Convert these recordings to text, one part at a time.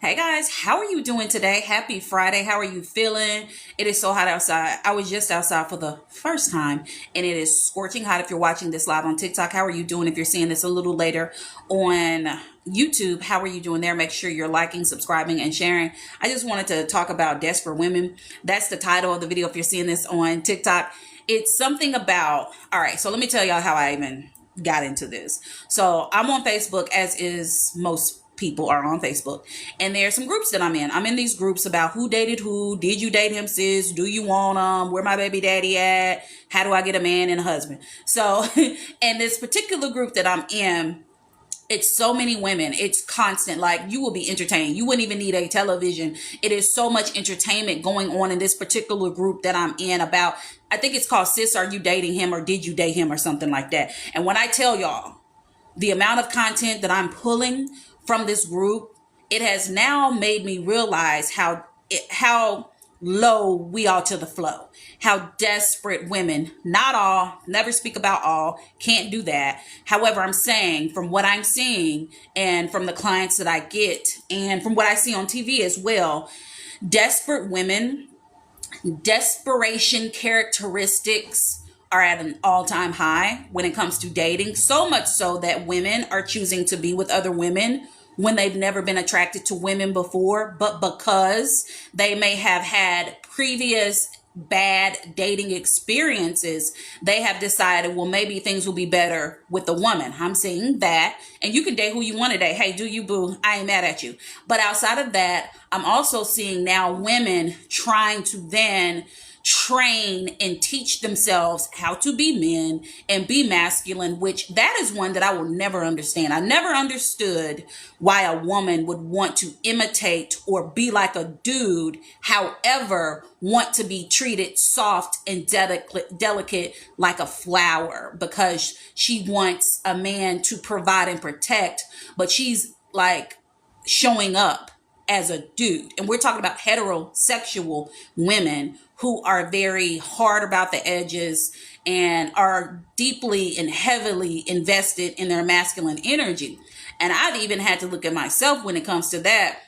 Hey guys, how are you doing today? Happy Friday. How are you feeling? It is so hot outside. I was just outside for the first time and it is scorching hot if you're watching this live on TikTok. How are you doing if you're seeing this a little later on YouTube? How are you doing there? Make sure you're liking, subscribing, and sharing. I just wanted to talk about desperate women. That's the title of the video if you're seeing this on TikTok. It's something about, all right, so let me tell y'all how I even got into this. So I'm on Facebook, as is most people are on Facebook, and there's some groups that I'm in. I'm in these groups about who dated who. Did you date him, sis? Do you want him? Where my baby daddy at? How do I get a man and a husband? So in this particular group that I'm in, it's so many women. It's constant. Like, you will be entertained. You wouldn't even need a television. It is so much entertainment going on in this particular group that I'm in about, I think it's called Sis, Are You Dating Him, or Did You Date Him, or something like that. And when I tell y'all the amount of content that I'm pulling from this group, it has now made me realize how low we are to the flow, how desperate women, not all, never speak about all, can't do that. However, I'm saying from what I'm seeing and from the clients that I get and from what I see on TV as well, desperate women, desperation characteristics are at an all-time high when it comes to dating. So much so that women are choosing to be with other women when they've never been attracted to women before, but because they may have had previous bad dating experiences, they have decided, well, maybe things will be better with the woman. I'm saying that, and you can date who you want to date. Hey, do you, boo? I ain't mad at you. But outside of that, I'm also seeing now women trying to then train and teach themselves how to be men and be masculine, which that is one that I will never understand. I never understood why a woman would want to imitate or be like a dude, however, want to be treated soft and delicate like a flower, because she wants a man to provide and protect, but she's like showing up as a dude. And we're talking about heterosexual women who are very hard about the edges and are deeply and heavily invested in their masculine energy. And I've even had to look at myself when it comes to that,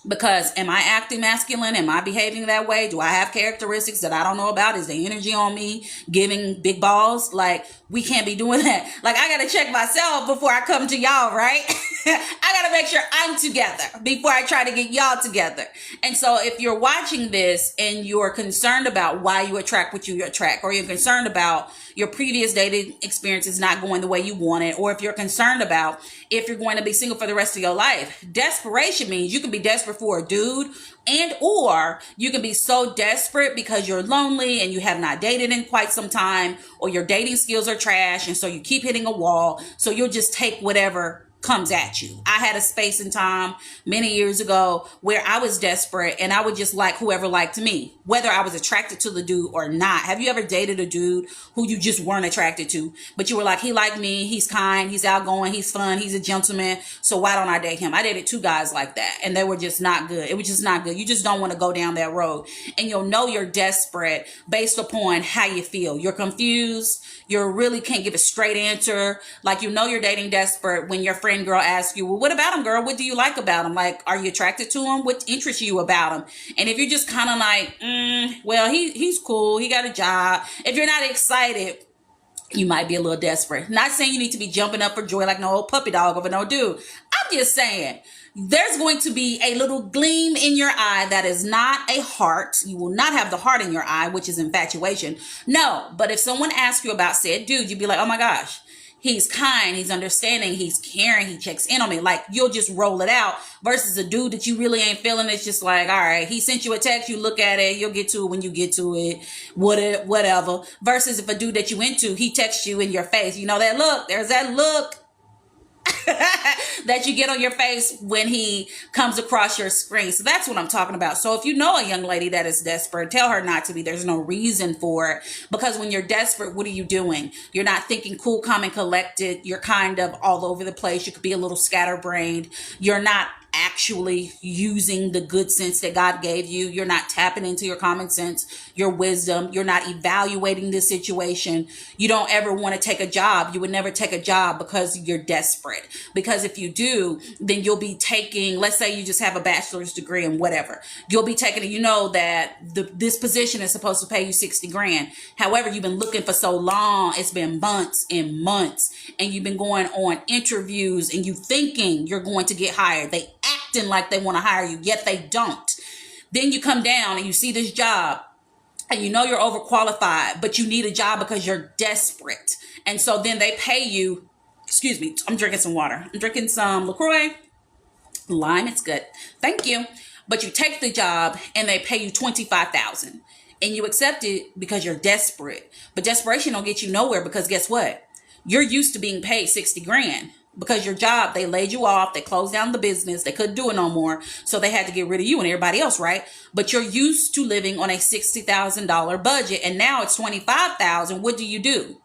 because am I acting masculine? Am I behaving that way? Do I have characteristics that I don't know about? Is the energy on me giving big balls? Like, we can't be doing that. Like, I got to check myself before I come to y'all, right? I got to make sure I'm together before I try to get y'all together. And so if you're watching this and you're concerned about why you attract what you attract, or you're concerned about your previous dating experiences not going the way you want it, or if you're concerned about if you're going to be single for the rest of your life, desperation means you can be desperate for a dude, and or you can be so desperate because you're lonely and you have not dated in quite some time, or your dating skills are trash, and so you keep hitting a wall, so you'll just take whatever comes at you. I had a space and time many years ago where I was desperate and I would just like whoever liked me, whether I was attracted to the dude or not. Have you ever dated a dude who you just weren't attracted to, but you were like, he liked me, he's kind, he's outgoing, he's fun, he's a gentleman, so why don't I date him? I dated two guys like that and they were just not good. It was just not good. You just don't want to go down that road, and you'll know you're desperate based upon how you feel. You're confused. You really can't give a straight answer. Like, you know you're dating desperate when your friend girl asks you, well, what about him, girl? What do you like about him? Like, are you attracted to him? What interests you about him? And if you're just kind of like, well, he's cool, he got a job. If you're not excited, you might be a little desperate. Not saying you need to be jumping up for joy like no old puppy dog over no dude. I'm just saying there's going to be a little gleam in your eye that is not a heart. You will not have the heart in your eye, which is infatuation. No, but if someone asks you about said dude, you'd be like, oh my gosh, he's kind, he's understanding, he's caring, he checks in on me. Like, you'll just roll it out, versus a dude that you really ain't feeling. It's just like, all right, he sent you a text, you look at it, you'll get to it when you get to it, whatever. Versus if a dude that you into, he texts you in your face. You know that look, there's that look that you get on your face when he comes across your screen. So that's what I'm talking about. So if you know a young lady that is desperate, tell her not to be. There's no reason for it, because when you're desperate, what are you doing? You're not thinking cool, calm, and collected. You're kind of all over the place. You could be a little scatterbrained. You're not actually using the good sense that God gave you. You're not tapping into your common sense, your wisdom. You're not evaluating the situation. You don't ever want to take a job. You would never take a job because you're desperate. Because if you do, then you'll be taking, let's say you just have a bachelor's degree and whatever. You'll be taking it, you know that this position is supposed to pay you 60 grand. However, you've been looking for so long. It's been months and months. And you've been going on interviews and you thinking you're going to get hired. They acting like they want to hire you, yet they don't. Then you come down and you see this job and you know you're overqualified, but you need a job because you're desperate. And so then they pay you, excuse me, I'm drinking some water. I'm drinking some LaCroix. Lime, it's good. Thank you. But you take the job and they pay you $25,000 and you accept it because you're desperate. But desperation don't get you nowhere because guess what? You're used to being paid 60 grand. Because your job, they laid you off, they closed down the business, they couldn't do it no more, so they had to get rid of you and everybody else, right? But you're used to living on a $60,000 budget, and now it's $25,000. What do?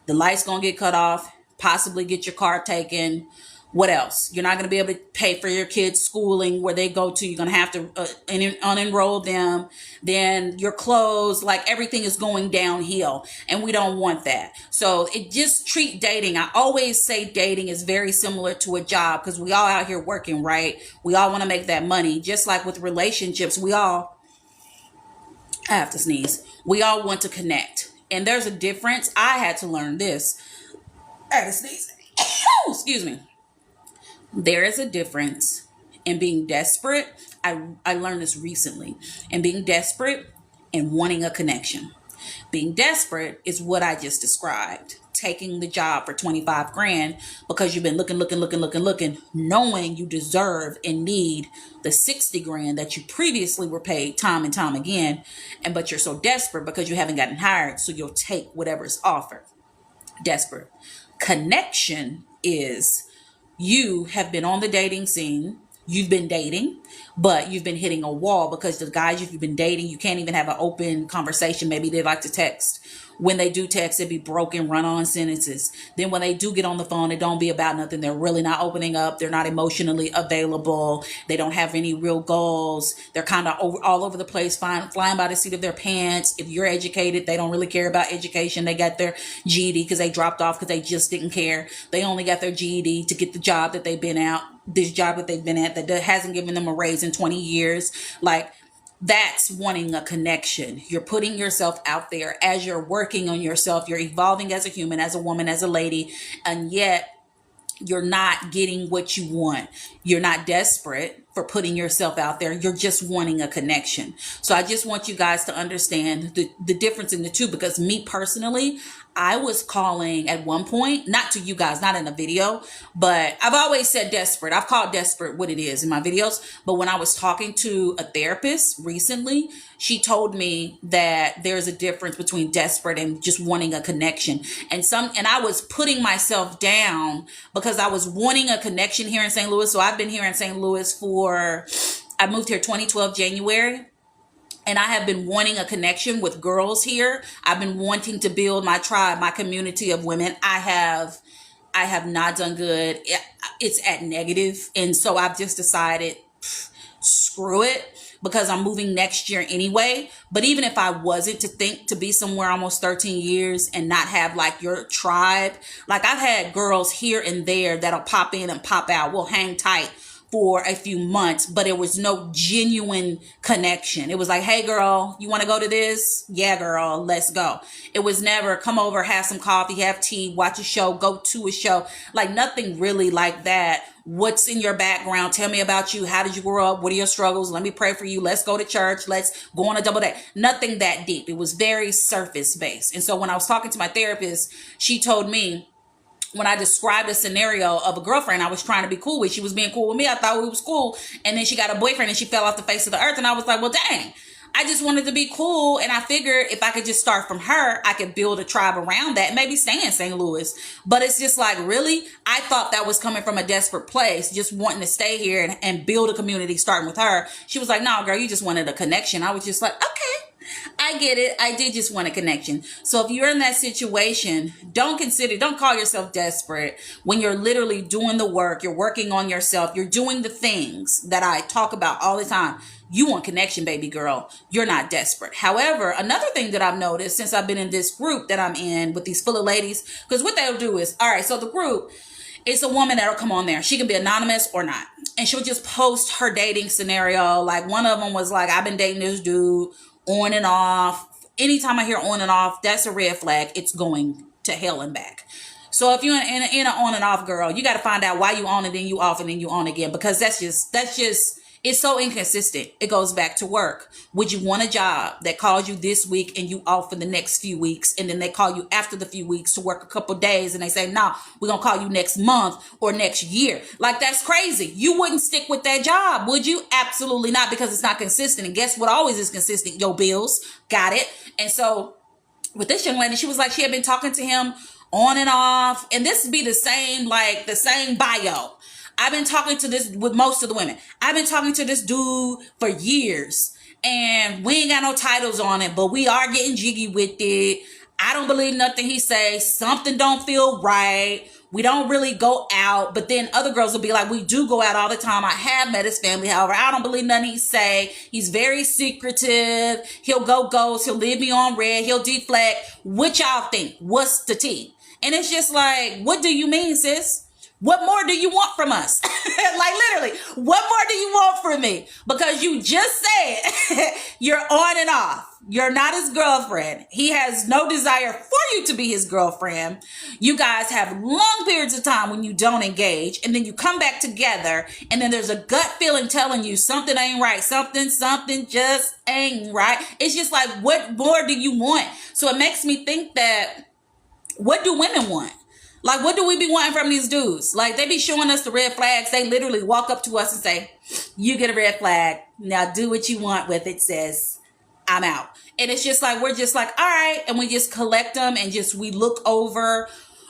The light's gonna get cut off, possibly get your car taken. What else? You're not going to be able to pay for your kids' schooling where they go to. You're going to have to unenroll them. Then your clothes, like everything is going downhill. And we don't want that. So it just treat dating. I always say dating is very similar to a job because we all out here working, right? We all want to make that money. Just like with relationships, I have to sneeze. We all want to connect. And there's a difference. I had to learn this. I had to sneeze. Excuse me. There is a difference in being desperate. I learned this recently. And being desperate and wanting a connection. Being desperate is what I just described. Taking the job for 25 grand because you've been looking, knowing you deserve and need the 60 grand that you previously were paid time and time again. But you're so desperate because you haven't gotten hired. So you'll take whatever is offered. Desperate. Connection is you have been on the dating scene. You've been dating, but you've been hitting a wall because the guys you've been dating, you can't even have an open conversation. Maybe they like to text. When they do text, it'd be broken, run-on sentences. Then when they do get on the phone, it don't be about nothing. They're really not opening up. They're not emotionally available. They don't have any real goals. They're kind of all over the place, flying by the seat of their pants. If you're educated, they don't really care about education. They got their GED because they dropped off because they just didn't care. They only got their GED to get the job that they've been at, this job that they've been at that hasn't given them a raise in 20 years. Like, that's wanting a connection. You're putting yourself out there as you're working on yourself. You're evolving as a human, as a woman, as a lady, and yet you're not getting what you want. You're not desperate for putting yourself out there. You're just wanting a connection. So I just want you guys to understand the difference in the two, because me personally, I was calling at one point, not to you guys, not in a video, but I've always said desperate. I've called desperate what it is in my videos. But when I was talking to a therapist recently, she told me that there's a difference between desperate and just wanting a connection. And I was putting myself down because I was wanting a connection here in St. Louis. So I've been here in St. Louis I moved here 2012 January. And I have been wanting a connection with girls here. I've been wanting to build my tribe, my community of women. I have not done good. It's at negative. And so I've just decided, screw it, because I'm moving next year anyway. But even if I wasn't to be somewhere almost 13 years and not have like your tribe, like I've had girls here and there that'll pop in and pop out. We'll hang tight for a few months, but it was no genuine connection. It was like, hey girl, you want to go to this? Yeah, girl, let's go. It was never come over, have some coffee, have tea, watch a show, go to a show. Like nothing really like that. What's in your background? Tell me about you. How did you grow up? What are your struggles? Let me pray for you. Let's go to church. Let's go on a double date. Nothing that deep. It was very surface based. And so when I was talking to my therapist, she told me, when I described a scenario of a girlfriend I was trying to be cool with, she was being cool with me. I thought we was cool. And then she got a boyfriend and she fell off the face of the earth. And I was like, well, dang, I just wanted to be cool. And I figured if I could just start from her, I could build a tribe around that, maybe stay in St. Louis. But it's just like, really? I thought that was coming from a desperate place, just wanting to stay here and build a community starting with her. She was like, no, girl, you just wanted a connection. I was just like, okay. I get it. I did just want a connection. So if you're in that situation, don't call yourself desperate when you're literally doing the work, you're working on yourself, you're doing the things that I talk about all the time. You want connection, baby girl. You're not desperate. However, another thing that I've noticed since I've been in this group that I'm in with these full of ladies, because what they'll do is, all right, so the group, it's a woman that'll come on there. She can be anonymous or not. And she'll just post her dating scenario. Like one of them was like, I've been dating this dude on and off. Anytime I hear on and off, that's a red flag. It's going to hell and back. So if you're in an on and off girl, you got to find out why you on and then you off and then you on again, because that's just it's so inconsistent. It goes back to work. Would you want a job that calls you this week and you off for the next few weeks, and then they call you after the few weeks to work a couple days and they say, nah, we're going to call you next month or next year? Like, that's crazy. You wouldn't stick with that job, would you? Absolutely not, because it's not consistent. And guess what always is consistent? Your bills. Got it? And so with this young lady, she was like, she had been talking to him on and off, and this would be the same bio. I've been talking to this with most of the women. I've been talking to this dude for years, and we ain't got no titles on it, but we are getting jiggy with it. I don't believe nothing he says. Something don't feel right. We don't really go out. But then other girls will be like, we do go out all the time. I have met his family. However, I don't believe nothing he say. He's very secretive. He'll go ghost. He'll leave me on red. He'll deflect. What y'all think? What's the tea? And it's just like, what do you mean, sis? What more do you want from us? Like, literally, what more do you want from me? Because you just said you're on and off. You're not his girlfriend. He has no desire for you to be his girlfriend. You guys have long periods of time when you don't engage, and then you come back together, and then there's a gut feeling telling you something ain't right. Something just ain't right. It's just like, what more do you want? So it makes me think that, what do women want? Like, what do we be wanting from these dudes? Like, they be showing us the red flags. They literally walk up to us and say, you get a red flag. Now do what you want with it, sis. I'm out. And it's just like, we're just like, all right. And we just collect them and we look over,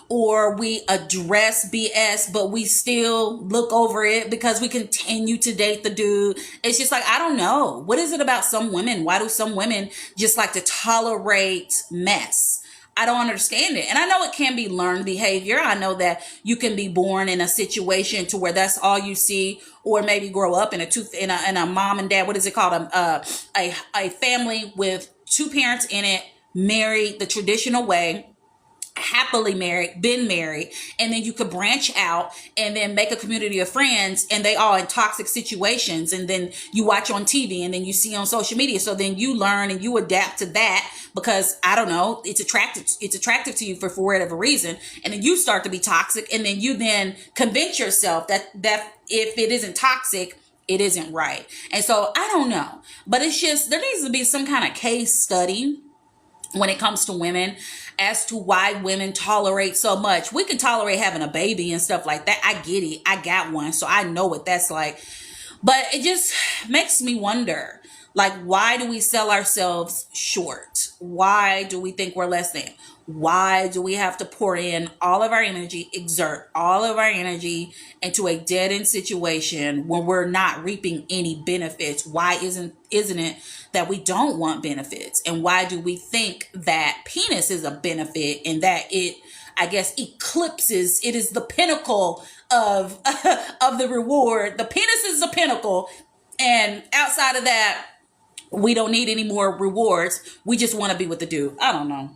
or we address BS, but we still look over it because we continue to date the dude. It's just like, I don't know. What is it about some women? Why do some women just like to tolerate mess? I don't understand it. And I know it can be learned behavior. I know that you can be born in a situation to where that's all you see, or maybe grow up in a mom and dad, what is it called? A family with two parents in it, married the traditional way, happily married, been married, and then you could branch out and then make a community of friends, and they all in toxic situations, and then you watch on TV and then you see on social media. So then you learn and you adapt to that because, I don't know, it's attractive to you for whatever reason, and then you start to be toxic, and then you then convince yourself that if it isn't toxic, it isn't right. And so I don't know, but it's just, there needs to be some kind of case study when it comes to women as to why women tolerate so much. We can tolerate having a baby and stuff like that. I get it. I got one, so I know what that's like. But it just makes me wonder, like, why do we sell ourselves short? Why do we think we're less than? Why do we have to pour in all of our energy, exert all of our energy into a dead-end situation when we're not reaping any benefits? Why isn't it that we don't want benefits? And why do we think that penis is a benefit and that it, I guess, eclipses, it is the pinnacle of of the reward? The penis is the pinnacle, and outside of that, we don't need any more rewards. We just want to be with the dude. I don't know.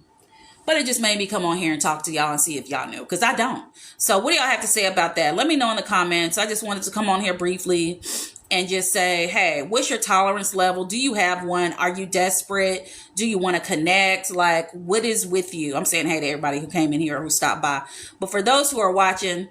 But it just made me come on here and talk to y'all and see if y'all knew, because I don't. So what do y'all have to say about that? Let me know in the comments. I just wanted to come on here briefly and just say, hey, what's your tolerance level? Do you have one? Are you desperate? Do you want to connect? Like, what is with you? I'm saying hey to everybody who came in here or who stopped by. But for those who are watching,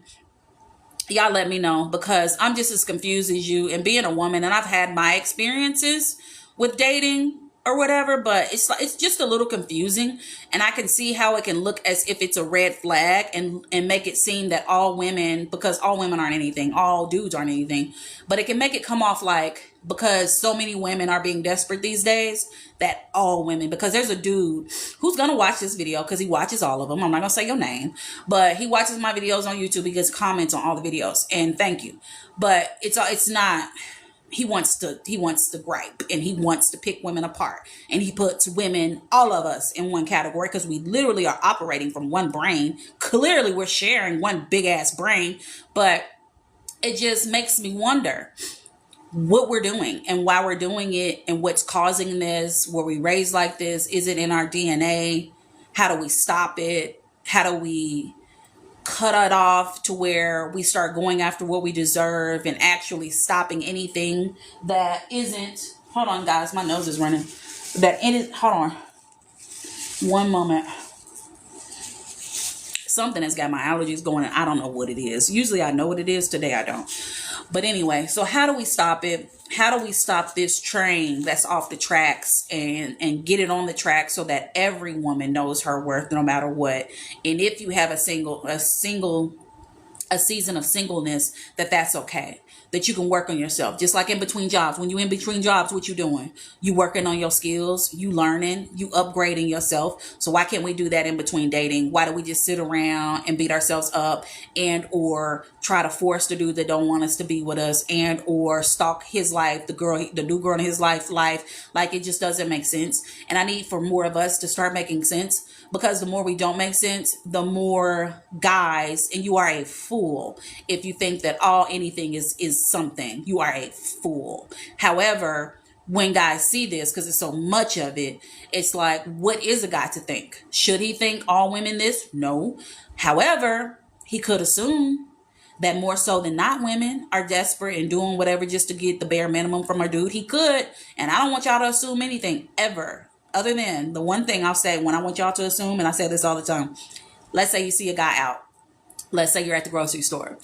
y'all let me know, because I'm just as confused as you. And being a woman, and I've had my experiences with dating or whatever, but it's just a little confusing, and I can see how it can look as if it's a red flag and make it seem that all women, because all women aren't anything, all dudes aren't anything, but it can make it come off like, because so many women are being desperate these days, that all women, because there's a dude who's gonna watch this video because he watches all of them. I'm not gonna say your name, but he watches my videos on YouTube. He gets comments on all the videos, and thank you. But it's not he wants to gripe, and he wants to pick women apart, and he puts women, all of us, in one category because we literally are operating from one brain. Clearly we're sharing one big ass brain, but it just makes me wonder what we're doing and why we're doing it and what's causing this. Were we raised like this? Is it in our DNA? How do we stop it? How do we cut it off to where we start going after what we deserve and actually stopping anything that isn't, hold on guys, my nose is running, hold on one moment. Something has got my allergies going and I don't know what it is. Usually I know what it is. Today I don't. But anyway, so how do we stop it? How do we stop this train that's off the tracks and get it on the track so that every woman knows her worth no matter what? And if you have a season of singleness, that's okay. That you can work on yourself. Just like in between jobs. When you in between jobs, what you doing? You working on your skills, you learning, you upgrading yourself. So why can't we do that in between dating? Why do we just sit around and beat ourselves up and or try to force the dude that don't want us to be with us and or stalk his life, the new girl in his life? Like it just doesn't make sense. And I need for more of us to start making sense, because the more we don't make sense, the more guys, and you are a fool if you think that anything is something. You are a fool. However, when guys see this, because it's so much of it, it's like, what is a guy to think? Should he think all women this? No. However, he could assume that more so than not, women are desperate and doing whatever just to get the bare minimum from a dude. He could. And I don't want y'all to assume anything ever. Other than the one thing I'll say when I want y'all to assume, and I say this all the time. Let's say you see a guy out. Let's say you're at the grocery store.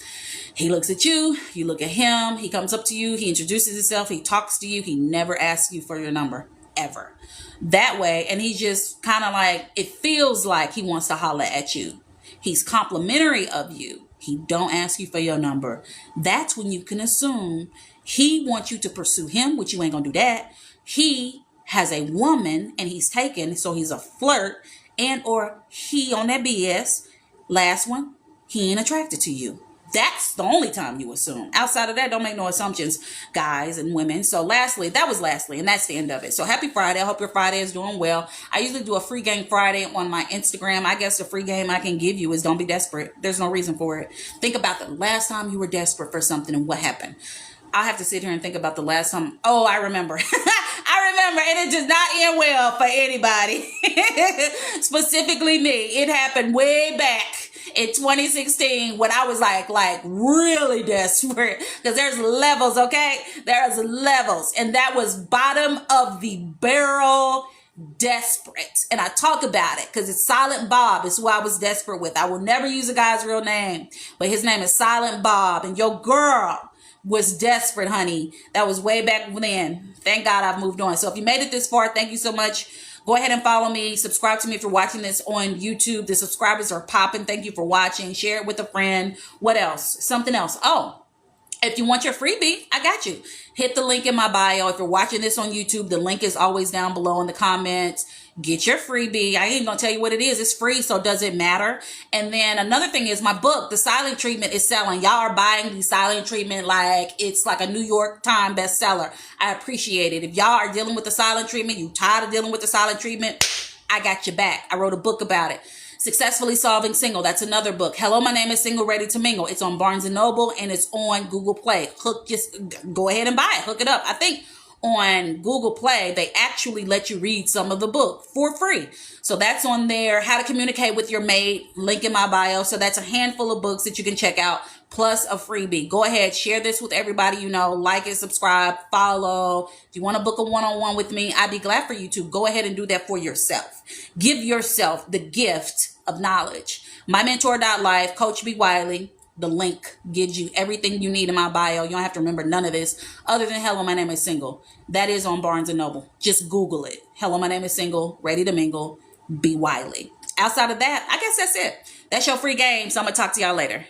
He looks at you. You look at him. He comes up to you. He introduces himself. He talks to you. He never asks you for your number. Ever. That way. And he just kind of like, it feels like he wants to holler at you. He's complimentary of you. He don't ask you for your number. That's when you can assume he wants you to pursue him, which you ain't gonna do that. He has a woman and he's taken, so he's a flirt, and or he on that BS. Last one, he ain't attracted to you. That's the only time you assume. Outside of that, don't make no assumptions, guys and women. So lastly, and that's the end of it. So happy Friday. I hope your Friday is doing well. I usually do a free game Friday on my Instagram. I guess the free game I can give you is don't be desperate. There's no reason for it. Think about the last time you were desperate for something and what happened. I have to sit here and think about the last time. Oh, I remember. I remember, and it does not end well for anybody. Specifically me. It happened way back in 2016 when I was like really desperate, because there's levels, okay? There's levels, and that was bottom of the barrel desperate. And I talk about it because it's Silent Bob is who I was desperate with. I will never use a guy's real name, but his name is Silent Bob, and your girl was desperate, honey. That was way back then. Thank God I've moved on. So if you made it this far, thank you so much. Go ahead and follow me. Subscribe to me if you're watching this on YouTube. The subscribers are popping. Thank you for watching. Share it with a friend. What else? Something else. Oh, if you want your freebie, I got you. Hit the link in my bio. If you're watching this on YouTube, the link is always down below in the comments. Get your freebie. I ain't gonna tell you what it is. It's free, so does it matter? And then another thing is my book, The Silent Treatment, is selling. Y'all are buying the Silent Treatment like it's like a New York Times bestseller. I appreciate it. If y'all are dealing with the silent treatment, you tired of dealing with the silent treatment, I got your back. I wrote a book about it. Successfully Solving Single. That's another book. Hello, my name is Single, Ready to Mingle. It's on Barnes & Noble and it's on Google Play. Just go ahead and buy it. Hook it up. I think on Google Play, they actually let you read some of the book for free. So that's on there. How to Communicate with Your Mate. Link in my bio. So that's a handful of books that you can check out, plus a freebie. Go ahead, share this with everybody you know. Like it, subscribe, follow. If you want to book a one-on-one with me, I'd be glad for you to. Go ahead and do that for yourself. Give yourself the gift of knowledge. MyMentor.life, Coach B. Wiley. The link gives you everything you need in my bio. You don't have to remember none of this other than Hello, my name is Single. That is on Barnes & Noble. Just Google it. Hello, my name is Single, Ready to Mingle, B. Wiley. Outside of that, I guess that's it. That's your free game. So I'm going to talk to y'all later.